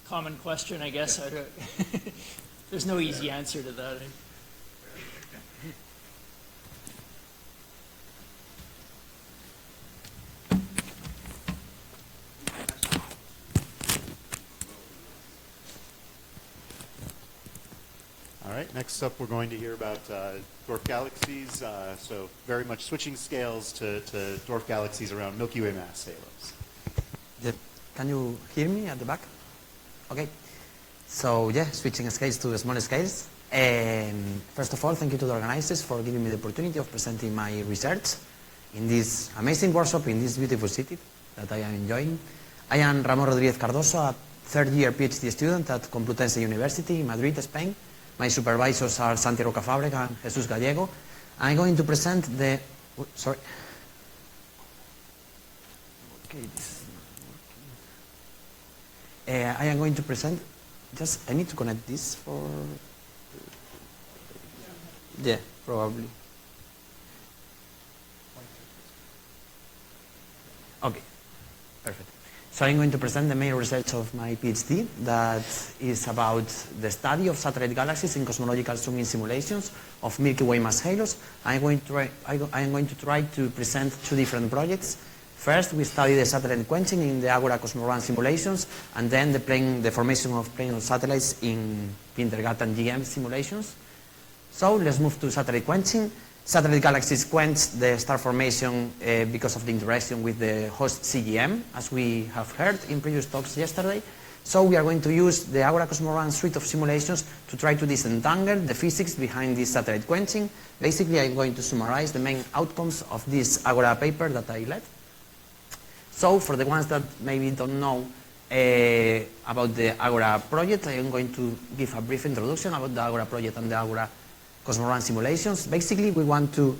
common question, I guess. There's no easy answer to that. All right, next up we're going to hear about dwarf galaxies, so very much switching scales to dwarf galaxies around Milky Way mass halos. Yeah. Can you hear me at the back? Okay. So yeah, switching scales to smaller scales. First of all, thank you to the organizers for giving me the opportunity of presenting my research in this amazing workshop in this beautiful city that I am enjoying. I am Ramon Rodriguez-Cardoso, a third-year PhD student at Complutense University in Madrid, Spain. My supervisors are Santi Rocafabrega and Jesus Gallego. I'm going to present the... sorry. Okay, this is not working. I am going to present... I need to connect this for... Yeah, probably. Okay, perfect. So I'm going to present the main research of my PhD that is about the study of satellite galaxies in cosmological zooming simulations of Milky Way mass halos. I'm going to try to present two different projects. First, we study the satellite quenching in the Agora Cosmorun simulations, and then the formation of plane of satellites in Wintergat and GM simulations. So let's move to satellite quenching. Satellite galaxies quench the star formation because of the interaction with the host CGM, as we have heard in previous talks yesterday. So we are going to use the Agora Cosmorun suite of simulations to try to disentangle the physics behind this satellite quenching. Basically, I'm going to summarize the main outcomes of this Agora paper that I led. So for the ones that maybe don't know about the Agora project, I am going to give a brief introduction about the Agora project and the Agora Cosmorun simulations. Basically, we want to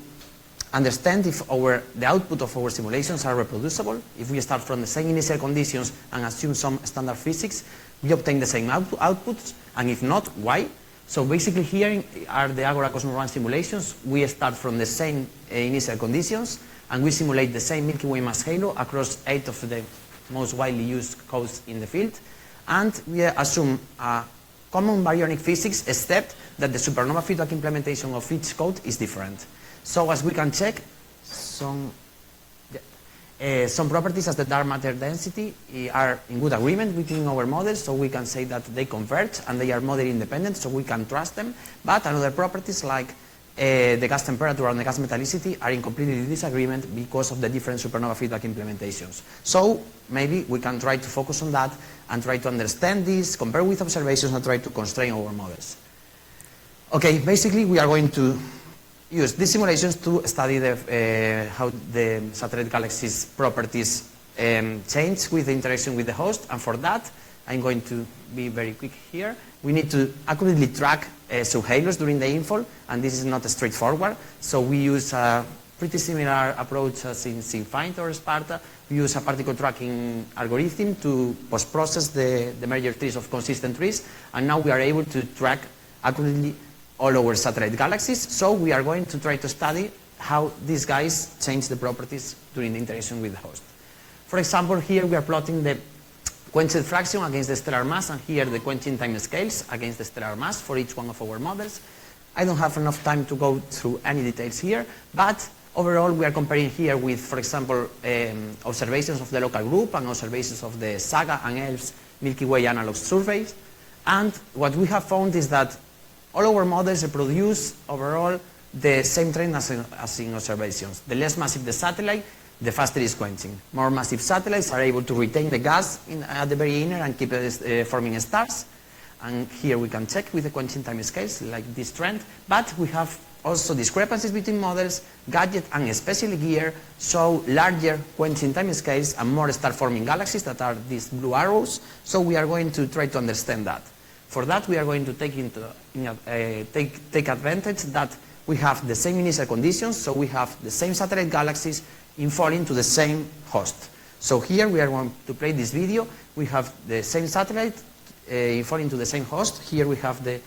understand if the output of our simulations are reproducible. If we start from the same initial conditions and assume some standard physics, we obtain the same outputs, and if not, why? So basically here are the Agora Cosmorun simulations. We start from the same initial conditions, and we simulate the same Milky Way mass halo across 8 of the most widely used codes in the field. And we assume a common baryonic physics, except that the supernova feedback implementation of each code is different. So as we can check, some properties as the dark matter density are in good agreement between our models, so we can say that they converge and they are model independent, so we can trust them. But another properties like the gas temperature and the gas metallicity are in completely disagreement because of the different supernova feedback implementations. So maybe we can try to focus on that and try to understand this, compare with observations, and try to constrain our models. Okay, basically we are going to use these simulations to study how the satellite galaxies properties change with the interaction with the host, and for that I'm going to be very quick here. We need to accurately track subhalos during the infall, and this is not straightforward. So we use a pretty similar approach as in SimFind or Sparta. We use a particle tracking algorithm to post-process the merger trees of consistent trees, and now we are able to track accurately all our satellite galaxies. So we are going to try to study how these guys change the properties during the interaction with the host. For example, here we are plotting the quenched fraction against the stellar mass, and here the quenching time scales against the stellar mass for each one of our models. I don't have enough time to go through any details here, but overall we are comparing here with, for example, observations of the local group and observations of the Saga and ELV's Milky Way analog surveys. And what we have found is that all our models reproduce overall the same trend as in observations. The less massive the satellite, the faster is quenching. More massive satellites are able to retain the gas at the very inner and keep forming stars. And here we can check with the quenching time scales, like this trend. But we have also discrepancies between models. Gadget and especially Gear show larger quenching time scales and more star-forming galaxies that are these blue arrows. So we are going to try to understand that. For that, we are going to take advantage that we have the same initial conditions, so we have the same satellite galaxies infalling to the same host. So here we are going to play this video. We have the same satellite infalling to the same host. Here we have the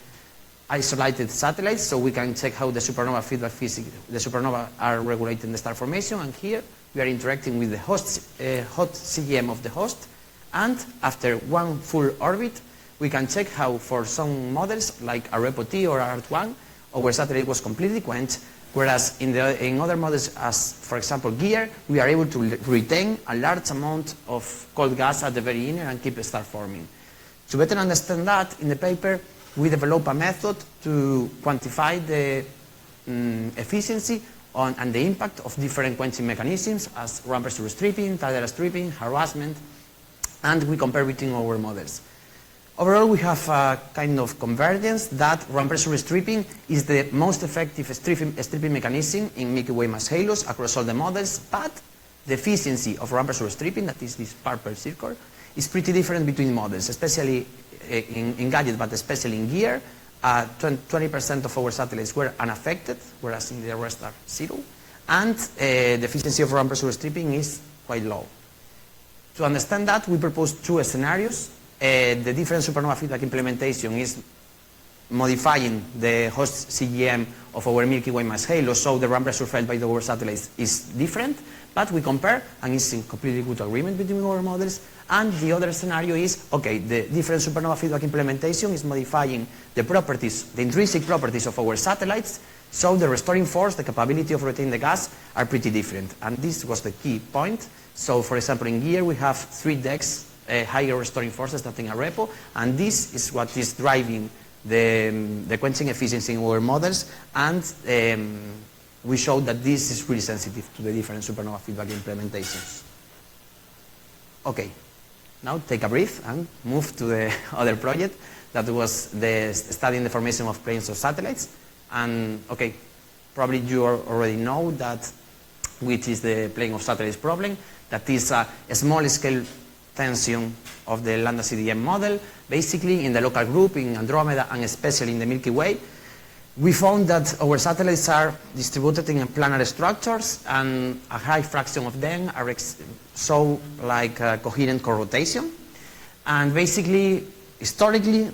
isolated satellites, so we can check how the supernova feedback physics, the supernova are regulating the star formation. And here we are interacting with the host, hot CGM of the host. And after one full orbit, we can check how for some models, like AREPO-T or ART-1, our satellite was completely quenched, whereas in other models, as for example GEAR, we are able to retain a large amount of cold gas at the very inner and keep star forming. To better understand that, in the paper, we developed a method to quantify the efficiency and the impact of different quenching mechanisms as ramp-pressure stripping, tidal stripping, harassment, and we compare between our models. Overall, we have a kind of convergence that ramp-pressure stripping is the most effective stripping mechanism in Milky Way mass halos across all the models, but the efficiency of ramp-pressure stripping, that is this purple circle, is pretty different between models, especially in Gadget, but especially in GEAR. 20% of our satellites were unaffected, whereas in the rest are 0. And the efficiency of ramp-pressure stripping is quite low. To understand that, we propose two scenarios. The different supernova feedback implementation is modifying the host CGM of our Milky Way mass halo, so the ramp pressure felt by our satellites is different, but we compare and it's in completely good agreement between our models. And the other scenario is, okay, the different supernova feedback implementation is modifying the properties, the intrinsic properties of our satellites, so the restoring force, the capability of retaining the gas are pretty different. And this was the key point. So for example, in GEAR we have 3 decks higher restoring forces than in AREPO, and this is what is driving the quenching efficiency in our models, and we showed that this is really sensitive to the different supernova feedback implementations. Okay, now take a breath and move to the other project that was the studying the formation of planes of satellites. And okay, probably you already know that which is the plane of satellites problem. That is a small scale tension of the lambda CDM model, basically in the local group, in Andromeda, and especially in the Milky Way. We found that our satellites are distributed in planar structures, and a high fraction of them are show like coherent co-rotation. And basically, historically,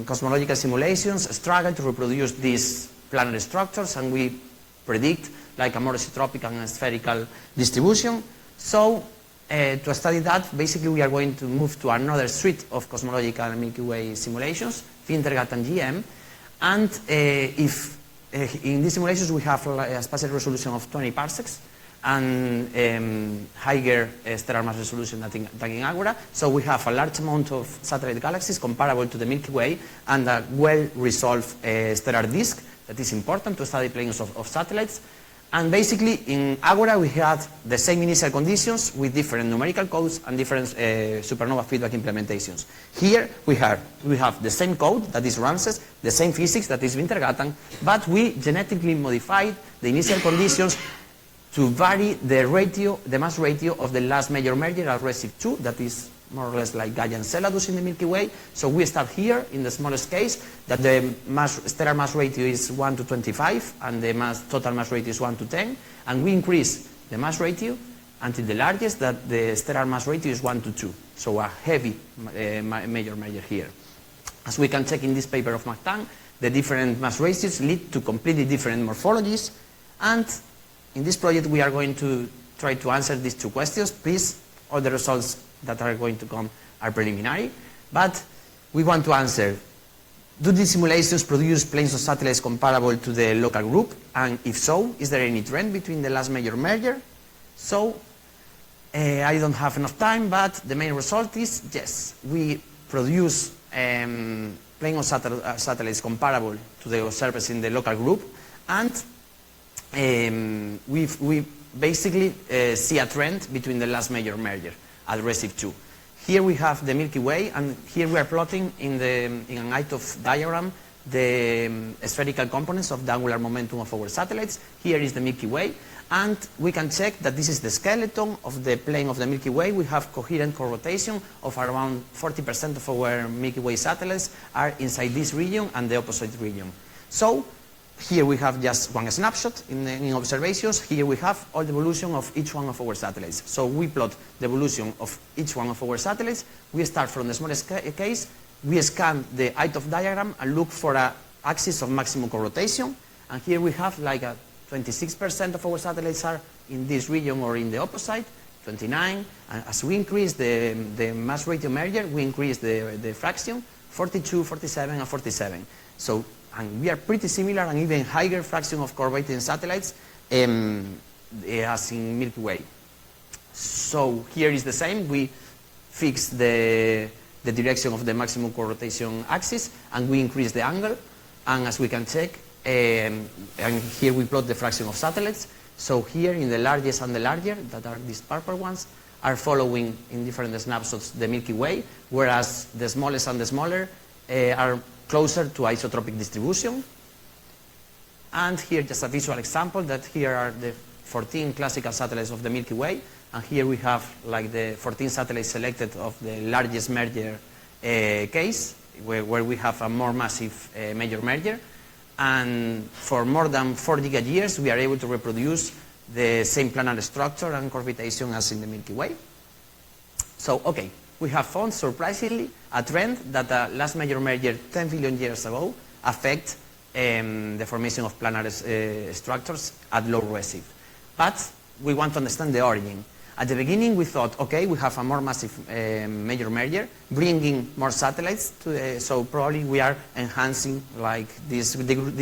cosmological simulations struggle to reproduce these planar structures, and we predict like a more isotropic and spherical distribution. So to study that, basically we are going to move to another suite of cosmological Milky Way simulations, FinterGAT and GM. And if in these simulations we have a spatial resolution of 20 parsecs and higher stellar mass resolution than in Agora, so we have a large amount of satellite galaxies comparable to the Milky Way and a well-resolved stellar disk that is important to study planes of satellites. And basically, in Agora, we had the same initial conditions with different numerical codes and different supernova feedback implementations. Here, we have the same code, that is Ramses, the same physics, that is Wintergatan, but we genetically modified the initial conditions to vary the mass ratio of the last major merger at Recife 2, that is more or less like Gaia and Enceladus in the Milky Way. So we start here in the smallest case, that the stellar mass ratio is 1 to 25, and the total mass ratio is 1 to 10, and we increase the mass ratio until the largest, that the stellar mass ratio is 1 to 2. So a heavy major merger here. As we can check in this paper of McTang, the different mass ratios lead to completely different morphologies, and in this project we are going to try to answer these two questions. Please, all the results that are going to come are preliminary, but we want to answer, do these simulations produce planes of satellites comparable to the local group? And if so, is there any trend between the last major merger? So, I don't have enough time, but the main result is, yes, we produce planes of satellites comparable to the observers in the local group, and we basically see a trend between the last major merger at Recife 2. Here we have the Milky Way, and here we are plotting in an ITOF diagram the spherical components of the angular momentum of our satellites. Here is the Milky Way, and we can check that this is the skeleton of the plane of the Milky Way. We have coherent co-rotation of around 40% of our Milky Way satellites are inside this region and the opposite region. So here we have just one snapshot in observations. Here we have all the evolution of each one of our satellites. So we plot the evolution of each one of our satellites. We start from the smallest case. We scan the ITOF diagram and look for an axis of maximum co-rotation. And here we have like 26% of our satellites are in this region or in the opposite. 29. And as we increase the mass ratio merger, we increase the fraction, 42, 47, and 47. So, and we are pretty similar and even higher fraction of orbiting satellites as in Milky Way. So here is the same. We fix the direction of the maximum co-rotation axis, and we increase the angle. And as we can check, and here we plot the fraction of satellites. So here in the largest and the larger, that are these purple ones, are following in different snapshots the Milky Way, whereas the smallest and the smaller are closer to isotropic distribution. And here just a visual example that here are the 14 classical satellites of the Milky Way, and here we have like the 14 satellites selected of the largest merger case, where we have a more massive major merger. And for more than 4 gigayears, we are able to reproduce the same planar structure and corvitation as in the Milky Way. So, okay, we have found, surprisingly, a trend that the last major merger 10 billion years ago affect the formation of planar structures at low redshift. But we want to understand the origin. At the beginning, we thought, okay, we have a more massive major merger, bringing more satellites, so probably we are enhancing, like this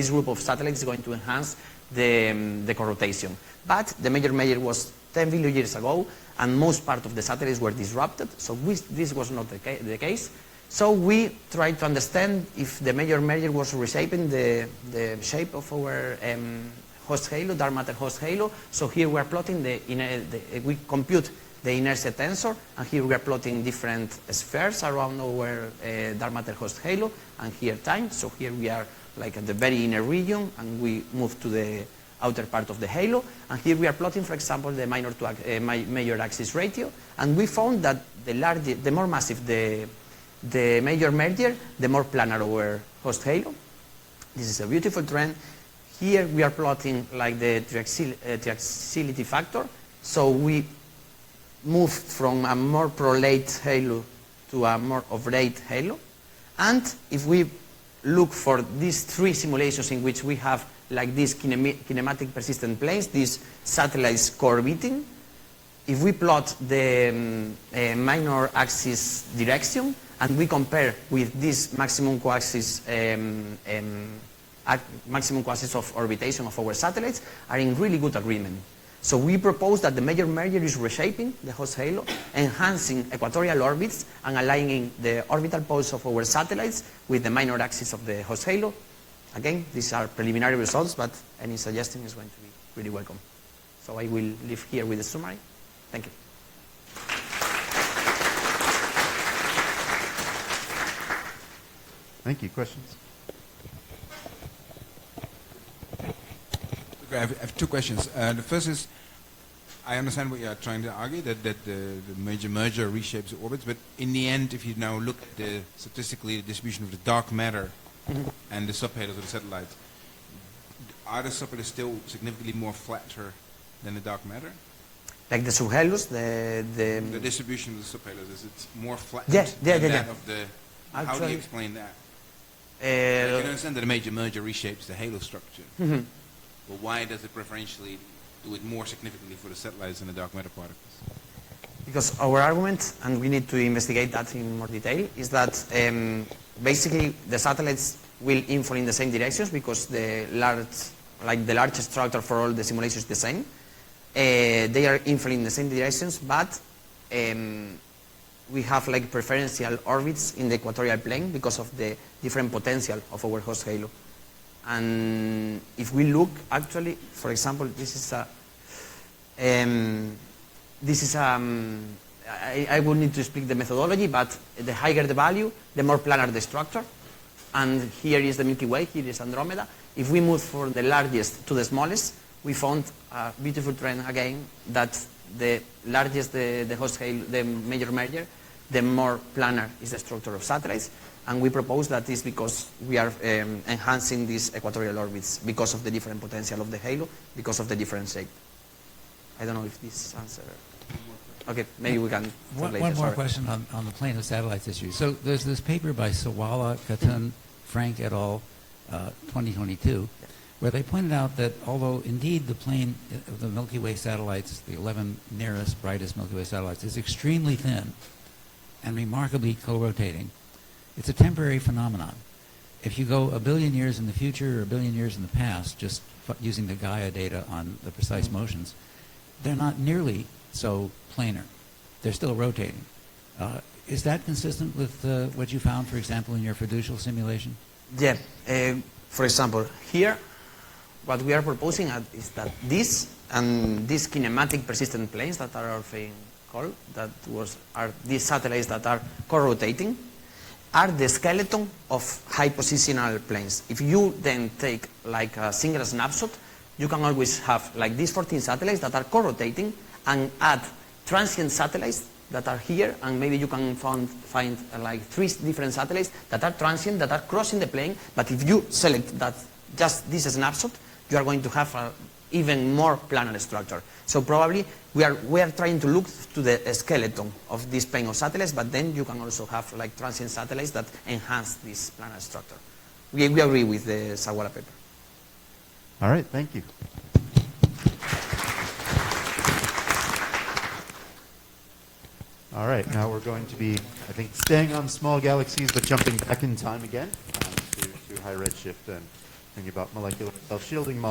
group of satellites is going to enhance the co-rotation. But the major merger was 10 billion years ago, and most part of the satellites were disrupted, so this was not the case. So we tried to understand if the major merger was reshaping the shape of our host halo, dark matter host halo. So here we are plotting we compute the inertia tensor, and here we are plotting different spheres around our dark matter host halo, and here time. So here we are like at the very inner region, and we move to the outer part of the halo, and here we are plotting, for example, the major axis ratio, and we found that the more massive the major merger, the more planar our host halo. This is a beautiful trend. Here we are plotting like the triaxility factor. So we moved from a more prolate halo to a more oblate halo. And if we look for these 3 simulations in which we have like these kinematic persistent planes, these satellites co-orbiting, if we plot the minor axis direction and we compare with this maximum coaxis of orbitation of our satellites, are in really good agreement. So we propose that the major merger is reshaping the host halo, enhancing equatorial orbits, and aligning the orbital poles of our satellites with the minor axis of the host halo. Again, these are preliminary results, but any suggestion is going to be really welcome. So I will leave here with the summary. Thank you. Thank you. Questions? I have 2 questions. The first is, I understand what you are trying to argue, that the major merger reshapes the orbits, but in the end, if you now look at statistically the distribution of the dark matter and the subhalos of the satellites, are the subhalos still significantly more flatter than the dark matter? Like the subhalos, the distribution of the subhalos, is it more flat than that of the... How do Actually, you explain that? I can understand that a major merger reshapes the halo structure. But why does it preferentially do it more significantly for the satellites than the dark matter particles? Because our argument, and we need to investigate that in more detail, is that basically the satellites will infall in the same directions because the large structure for all the simulations is the same. They are infalling in the same directions, but we have like preferential orbits in the equatorial plane because of the different potential of our host halo. And if we look, actually, for example, I will need to explain the methodology, but the higher the value, the more planar the structure. And here is the Milky Way, here is Andromeda. If we move from the largest to the smallest, we found a beautiful trend again that the largest the host halo, the major merger, the more planar is the structure of satellites. And we propose that is because we are enhancing these equatorial orbits because of the different potential of the halo, because of the different shape. I don't know if this answer. Okay, maybe we can. One later, more sorry. question on the plane of satellites issue. So there's this paper by Sawala, Katun, Frank et al., 2022, where they pointed out that although indeed the plane of the Milky Way satellites, the 11 nearest, brightest Milky Way satellites, is extremely thin and remarkably co-rotating, it's a temporary phenomenon. If you go a billion years in the future or a billion years in the past, just using the Gaia data on the precise motions, they're not nearly so planar. They're still rotating. Is that consistent with what you found, for example, in your fiducial simulation? Yeah. For example, here, what we are proposing is that this and these kinematic persistent planes that are often called, are these satellites that are co-rotating, are the skeleton of high positional planes. If you then take like a single snapshot, you can always have like these 14 satellites that are co-rotating and add transient satellites that are here, and maybe you can find like 3 different satellites that are transient, that are crossing the plane. But if you select that just this snapshot, you are going to have an even more planar structure. So probably we are trying to look to the skeleton of this plane of satellites, but then you can also have like transient satellites that enhance this planar structure. We agree with the Sawala paper. All right, thank you. All right, now we're going to be, I think, staying on small galaxies, but jumping back in time again to high redshift and thinking about molecular self-shielding models.